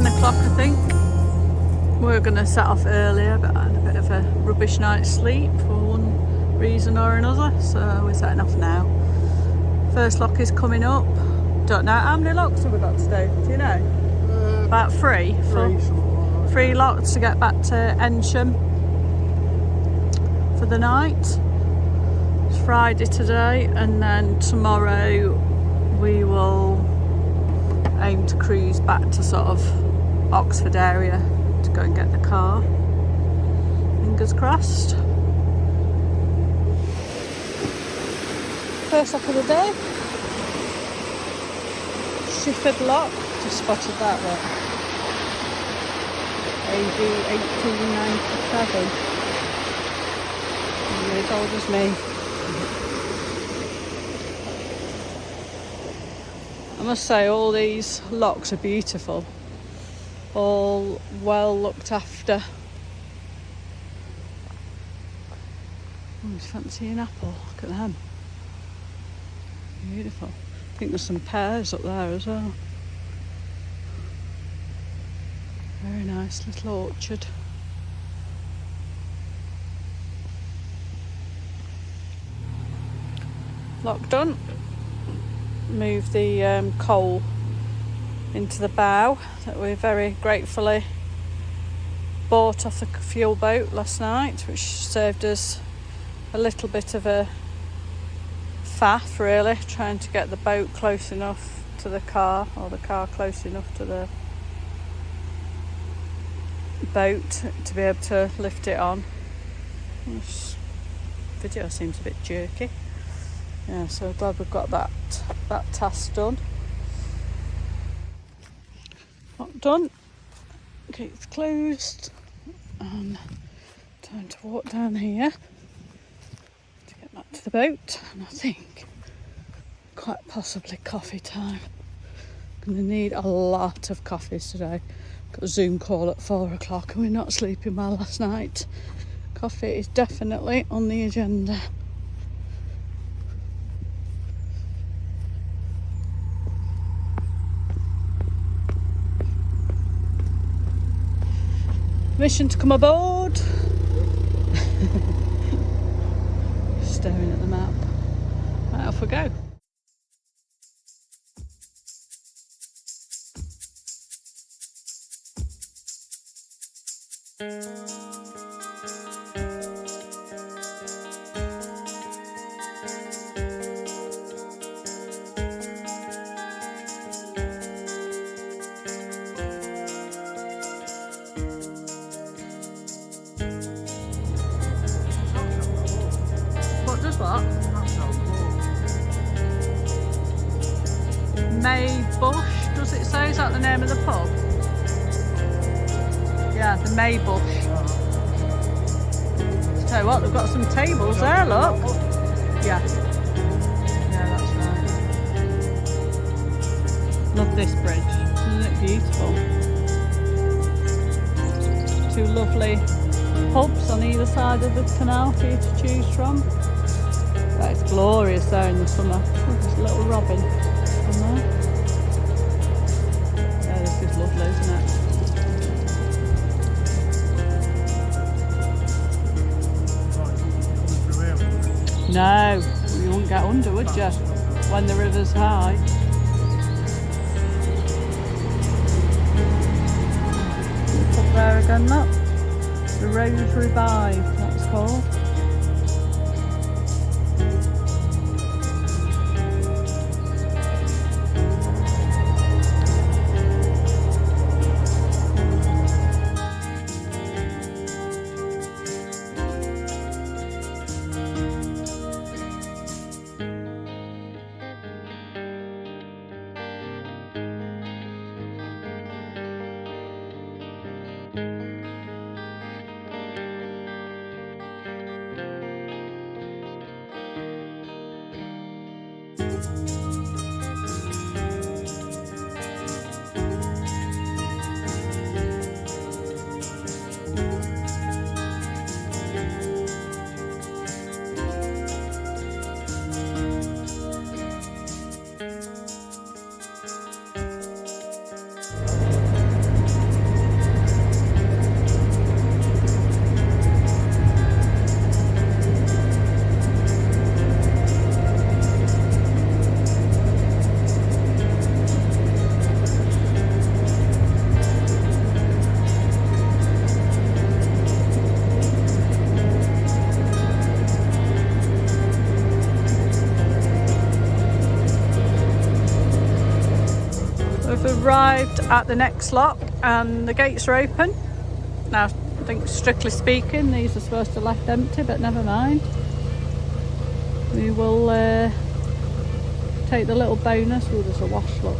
10 o'clock I think. We were going to set off earlier, but I had a bit of a rubbish night's sleep for one reason or another, so we're setting off now. First lock is coming up. Don't know, how many locks have we got to do? Do you know? About three. Three locks to get back to Ensham for the night. It's Friday today, and then tomorrow we will aim to cruise back to sort of Oxford area to go and get the car. Fingers crossed. First lock of the day. Shifford lock. Just spotted that look. AD 1897. You're as old as me. I must say all these locks are beautiful. All well looked after. Oh, just fancy an apple. Look at them. Beautiful. I think there's some pears up there as well. Very nice little orchard. Lock done. Move the coal into the bow that we very gratefully bought off the fuel boat last night, which saved us a little bit of a faff really, trying to get the boat close enough to the car, or the car close enough to the boat to be able to lift it on. This video seems a bit jerky. Yeah, so glad we've got that task done. Not done. Gate's closed, and time to walk down here to get back to the boat. And I think quite possibly coffee time. I'm gonna need a lot of coffees today. Got a Zoom call at 4 o'clock and we're not sleeping well last night. Coffee is definitely on the agenda. Permission to come aboard. Staring at the map. Right, off we go. What does what? May Bush, does it say? Is that the name of the pub? Yeah, the May Bush. Tell you what, they've got some tables there, look. Yeah. Yeah, that's right. Love this bridge. Isn't it beautiful? Two lovely pubs on either side of the canal for you to choose from. That is glorious there in the summer. Oh, there's a little robin on there. Yeah, this is lovely, isn't it? No, you wouldn't get under, would you? When the river's high. Up there again, look. The Rose Revive, that's called. arrived at the next lock and the gates are open. Now, I think strictly speaking, these are supposed to left empty, but never mind. We will take the little bonus. Oh, there's a wash, look,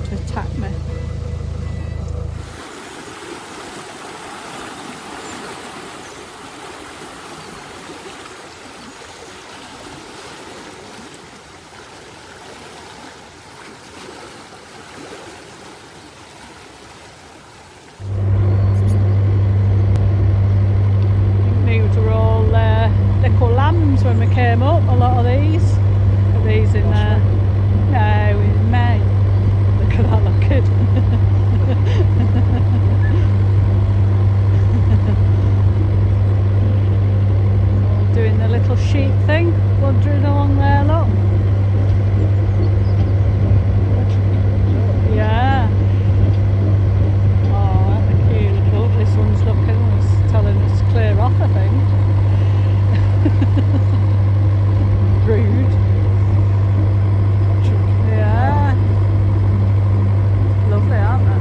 to attack me. When we came up, a lot of these. Look at these in there. No, in May. Look at that, look good. Doing the little sheep thing, wandering along there, look. Yeah. Oh, that's cute. Look, this one's looking, it's telling us to clear off, I think. Rude. Yeah. Lovely, aren't they?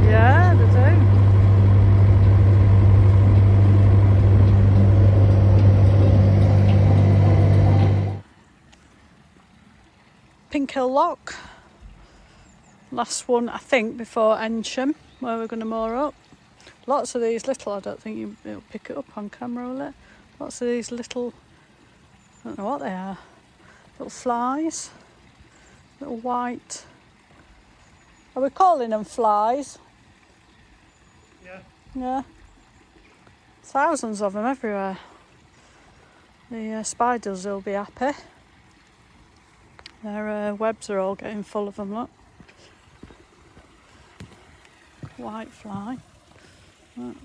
Yeah, they do. Pink Hill Lock. Last one, I think, before Ensham, where we're going to moor up. Lots of these little, I don't think you'll pick it up on camera, will it? Lots of these little, I don't know what they are, little flies, little white. Are we calling them flies? Yeah. Yeah. Thousands of them everywhere. The spiders will be happy. Their webs are all getting full of them, look. White fly. Look.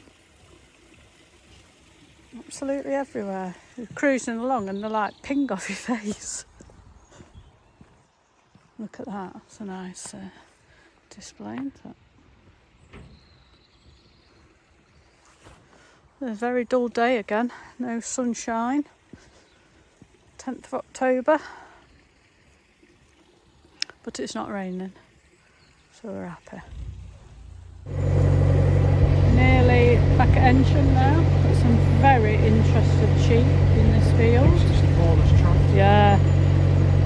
Absolutely everywhere. You're cruising along and they're like ping off your face. Look at that. That's a nice display, isn't it? A very dull day again. No sunshine. 10th of October. But it's not raining. So we're happy. Nearly back at Ensham now. Got some very interested sheep in this field. Yeah.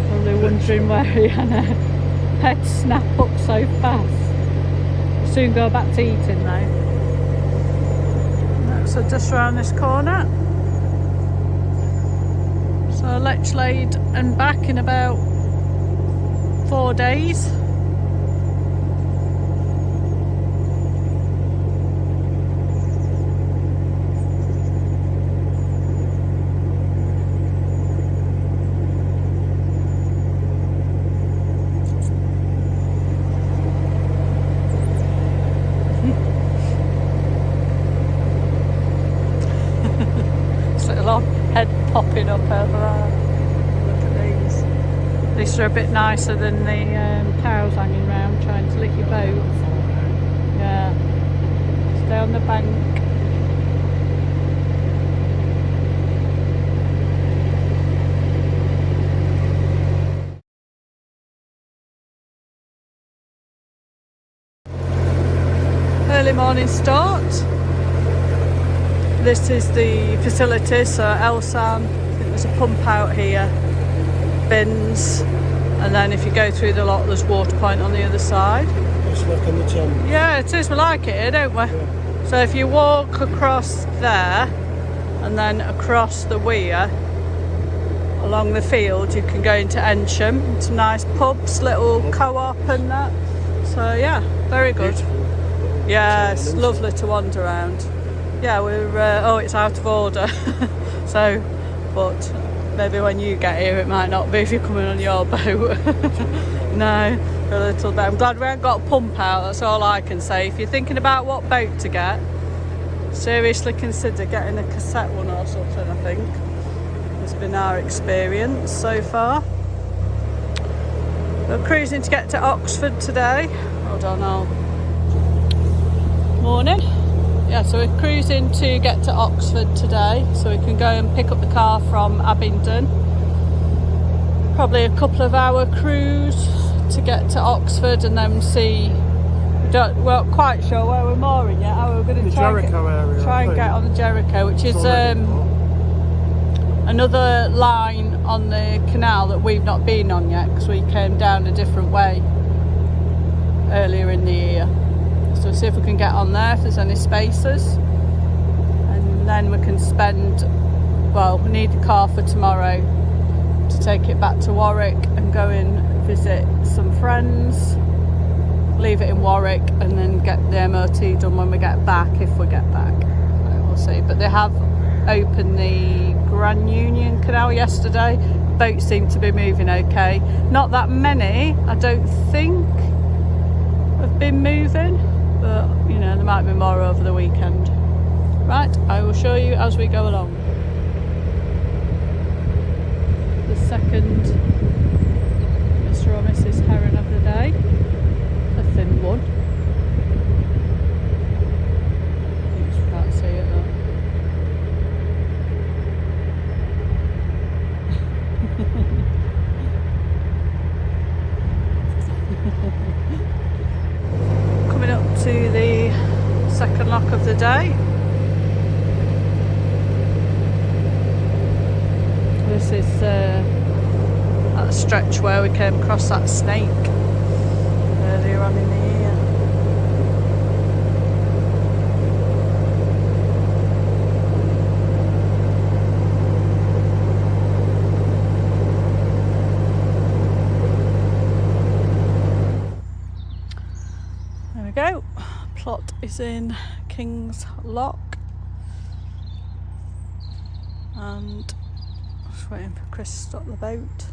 Probably wondering where heads snap up so fast. We'll soon go back to eating now. So just round this corner. So Lechlade and back in about 4 days. Head popping up over there. Look at these. These are a bit nicer than the cows hanging around trying to lick your boat. Yeah. Stay on the bank. Early morning start. This is the facility, so Elsan, I think there's a pump out here, bins, and then if you go through the lot there's water point on the other side. It's like on the Thames. Yeah, it is, we like it here, don't we? Yeah. So if you walk across there and then across the weir along the field you can go into Ensham. It's nice pubs, little co-op and that. So yeah, very good. Beautiful. Yeah, it's lovely to wander around. Yeah, we're, oh, it's out of order. So, but maybe when you get here it might not be if you're coming on your boat. No, a little bit. I'm glad we haven't got a pump out, that's all I can say. If you're thinking about what boat to get, seriously consider getting a cassette one or something, I think. It's been our experience so far. We're cruising to get to Oxford today. Hold on, morning. Yeah, so we're cruising to get to Oxford today, so we can go and pick up the car from Abingdon. Probably a couple of hour cruise to get to Oxford and then see. We're not quite sure where we're mooring yet. We're going to Jericho area. Try and get on the Jericho, which is another line on the canal that we've not been on yet because we came down a different way earlier in the year. So see if we can get on there, if there's any spaces, and then we can spend, well, we need the car for tomorrow to take it back to Warwick and go and visit some friends, leave it in Warwick, and then get the MOT done when we get back, if we get back. So we'll see. But they have opened the Grand Union Canal yesterday. Boats seem to be moving okay. Not that many, I don't think, have been moving, but you know, there might be more over the weekend. Right, I will show you as we go along. The second Mr. or Mrs. Heron of the day. A thin one. I can't see it though. Coming up to the second lock of the day. This is that stretch where we came across that snake earlier on in the year. There we go. Plot is in King's Lock, and just waiting for Chris to stop the boat.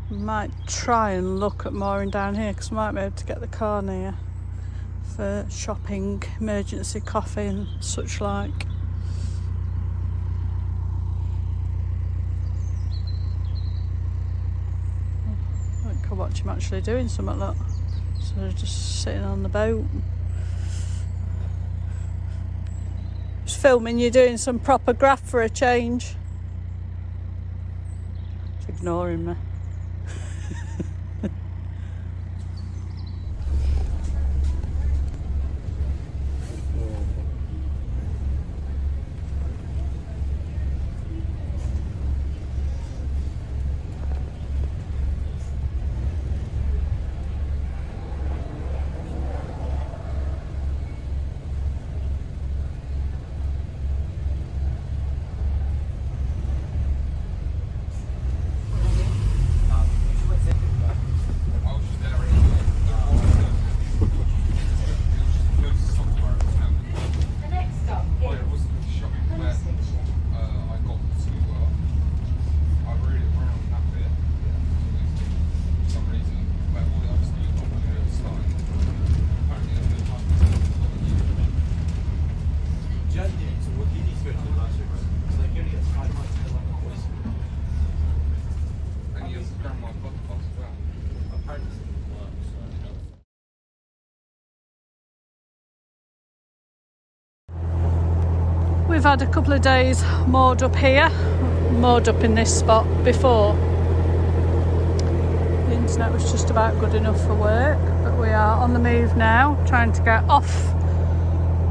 Might try and look at mooring down here because we might be able to get the car near for shopping, emergency coffee and such like. I could watch him actually doing something like that. So just sitting on the boat. Just filming you doing some proper graft for a change. Just ignoring me. We've had a couple of days moored up here, moored up in this spot before. The internet was just about good enough for work, but we are on the move now, trying to get off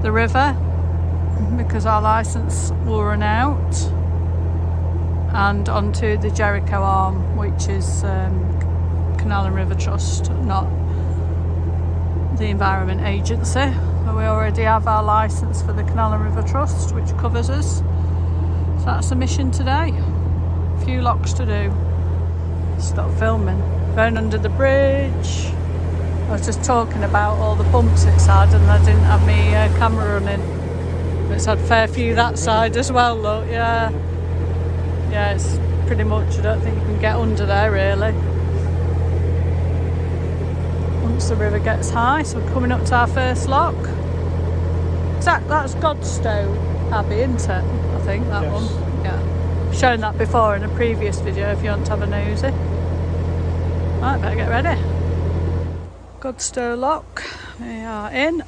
the river because our licence will run out, and onto the Jericho arm, which is Canal and River Trust, not the Environment Agency. We already have our licence for the Canal and River Trust, which covers us. So that's the mission today. A few locks to do. Stop filming. Going under the bridge. I was just talking about all the bumps it's had, and I didn't have my camera running. It's had a fair few that side as well, look, yeah. Yeah, it's pretty much, I don't think you can get under there really. Once the river gets high, so we're coming up to our first lock. That's Godstow Abbey, isn't it? I think that Yes. one. Yeah. I've shown that before in a previous video if you want to have a nosy. Right, better get ready. Godstow Lock, we are in.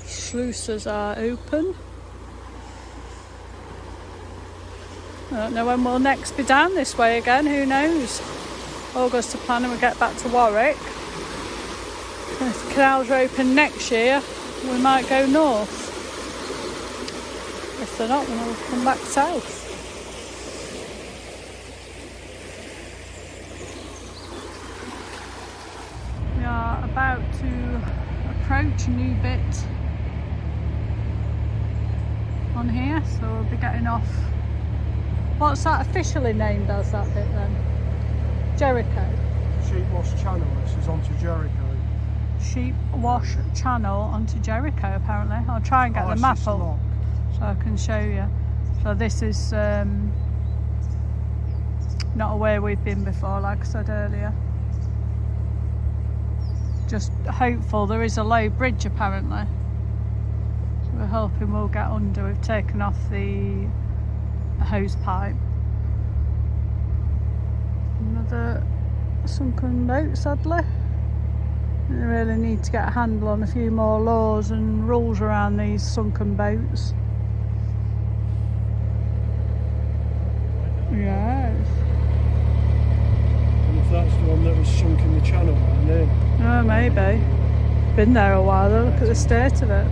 Sluices are open. I don't know when we'll next be down this way again, who knows? August to plan and we get back to Warwick. And if the canals are open next year, we might go north. If they're not, then we'll come back south. We are about to approach a new bit on here, so we'll be getting off. What's that officially named as, that bit then? Jericho. Sheep Wash Channel, this is onto Jericho. Sheep Wash Channel onto Jericho, apparently. I'll try and get the map up so I can show you. So this is not where we've been before, like I said earlier. Just hopeful. There is a low bridge apparently. So we're hoping we'll get under. We've taken off the hose pipe. Another sunken boat, sadly. We really need to get a handle on a few more laws and rules around these sunken boats. Yes. And if that's the one that was sunk in the channel, then Oh, maybe. Been there a while though, look at the state of it.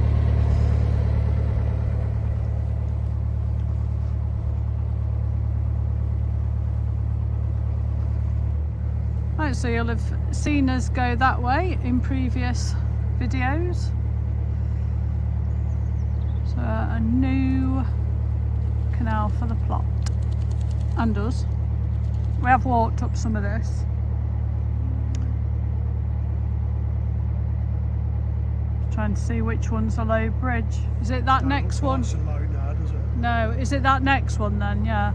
Right, so you'll have seen us go that way in previous videos. So a new canal for the plot and us. We have walked up some of this. Trying to see which one's a low bridge. Is it that next one? That's a low now, does it? No, is it that next one then? Yeah.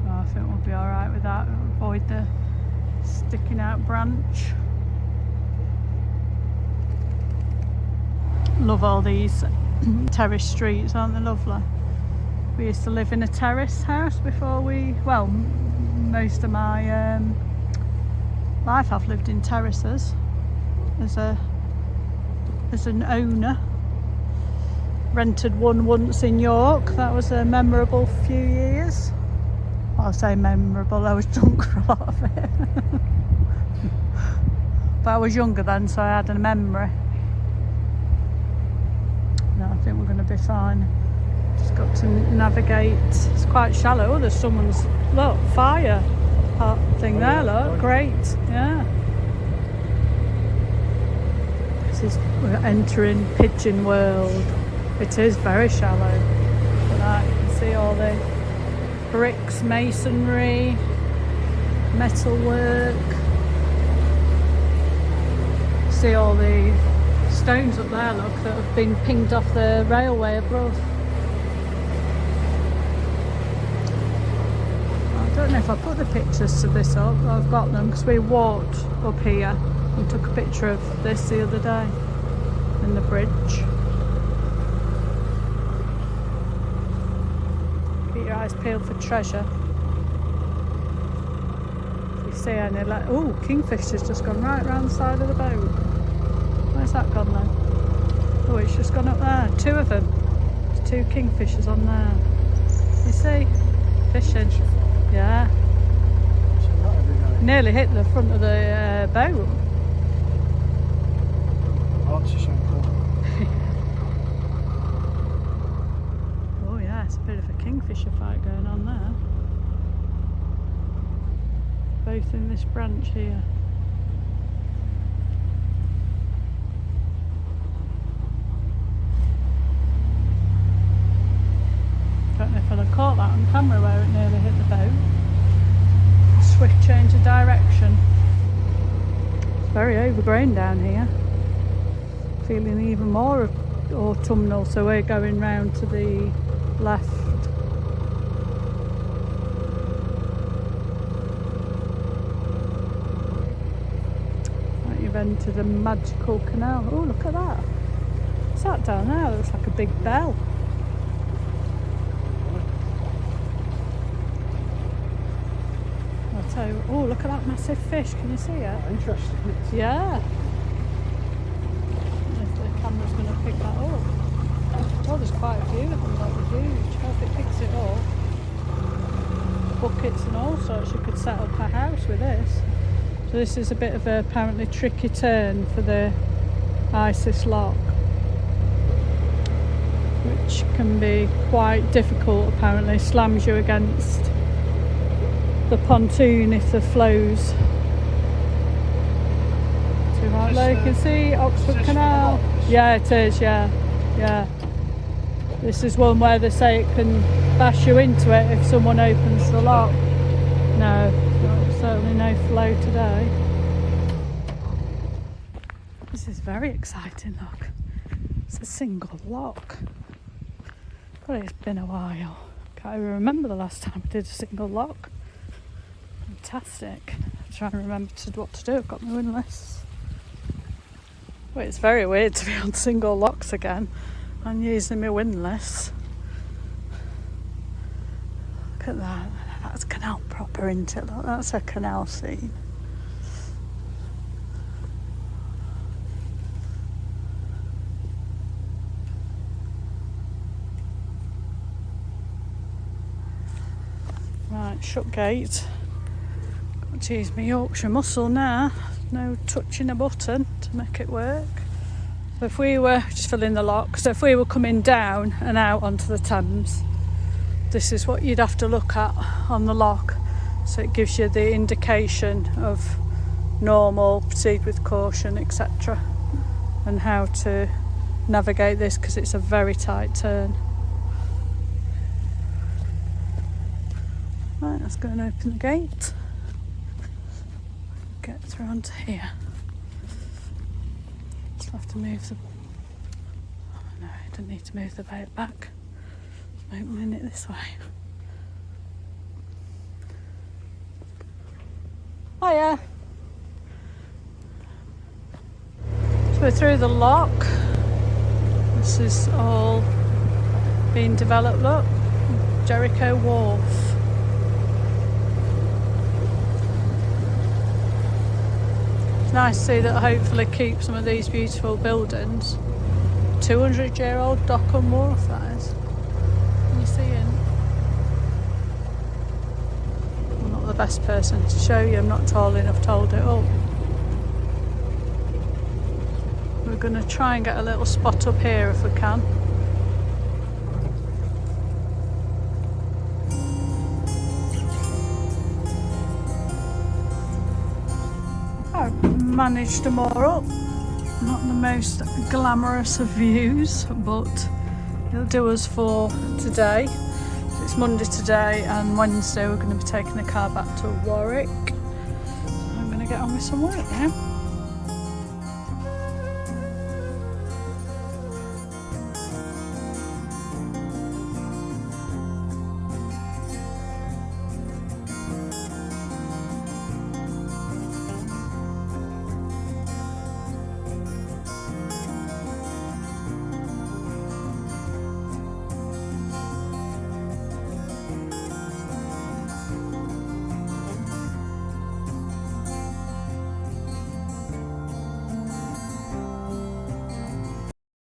Oh, I think we'll be alright with that. Avoid the sticking out branch. Love all these terrace streets, aren't they lovely? We used to live in a terrace house before well, most of my life I've lived in terraces as an owner. Rented one once in York. That was a memorable few years. Well, I say memorable, I was drunk for a lot of it. But I was younger then, so I had a memory. No, I think we're going to be fine. Just got to navigate. It's quite shallow. Oh, there's someone's, look, fire thing there, look. Great, yeah. We're entering Pigeon World. It is very shallow. But I can see all the bricks, masonry, metalwork. See all the stones up there, look, that have been pinged off the railway above. I don't know if I put the pictures to this up. I've got them because we walked up here and took a picture of this the other day in the bridge. Keep your eyes peeled for treasure. If you see any, like, oh, kingfisher's just gone right round the side of the boat. Where's that gone then? Oh, it's just gone up there. Two of them. There's two kingfishers on there. You see? Fishing. Yeah. Nearly hit the front of the boat. Oh, it's so cool. Oh yeah, it's a bit of a kingfisher fight going on there. Both in this branch here. Don't know if I'd have caught that on camera where it nearly hit the boat. Swift change of direction. It's very overgrown down here. Feeling even more autumnal, so we're going round to the left. Right, you've entered a magical canal. Oh, look at that. What's that down there? It looks like a big bell. Oh, look at that massive fish. Can you see it? Interesting. Yeah. If the camera's going to pick that up. Oh, there's quite a few of them, like huge. I hope it picks it up. buckets and all sorts. You could set up a house with this. So this is a bit of a apparently tricky turn for the Isis lock, which can be quite difficult apparently. Slams you against the pontoon if the flows too hard. There you can see Oxford Canal. Yeah, it is, yeah. This is one where they say it can bash you into it if someone opens the lock. No, certainly no flow today. This is very exciting, look. It's a single lock. But it's been a while. Can't even remember the last time I did a single lock. Fantastic. I'm trying to remember what to do. I've got my windlass. Well, it's very weird to be on single locks again. I'm using my windlass. Look at that. That's canal proper, isn't it? Look, that's a canal scene. Right, shut gate. Got to use my Yorkshire muscle now. No touching a button to make it work. So if we were just filling the lock, so if we were coming down and out onto the Thames, this is what you'd have to look at on the lock. So it gives you the indication of normal, proceed with caution, etc. and how to navigate this because it's a very tight turn. Right, let's go and open the gate. Get through onto here. Just have to move the... Oh no, I don't need to move the boat back. I'm opening it this way. Hiya! So we're through the lock. This is all being developed, look. Jericho Wharf. It's nice to see that hopefully keep some of these beautiful buildings. 200-year-old dock and wharf, that is. Can you see it? I'm not the best person to show you, I'm not tall enough to hold it up. We're going to try and get a little spot up here if we can. I've managed to moor up. Not the most glamorous of views, but it'll do us for today. So it's Monday today, and Wednesday we're going to be taking the car back to Warwick. I'm going to get on with some work now.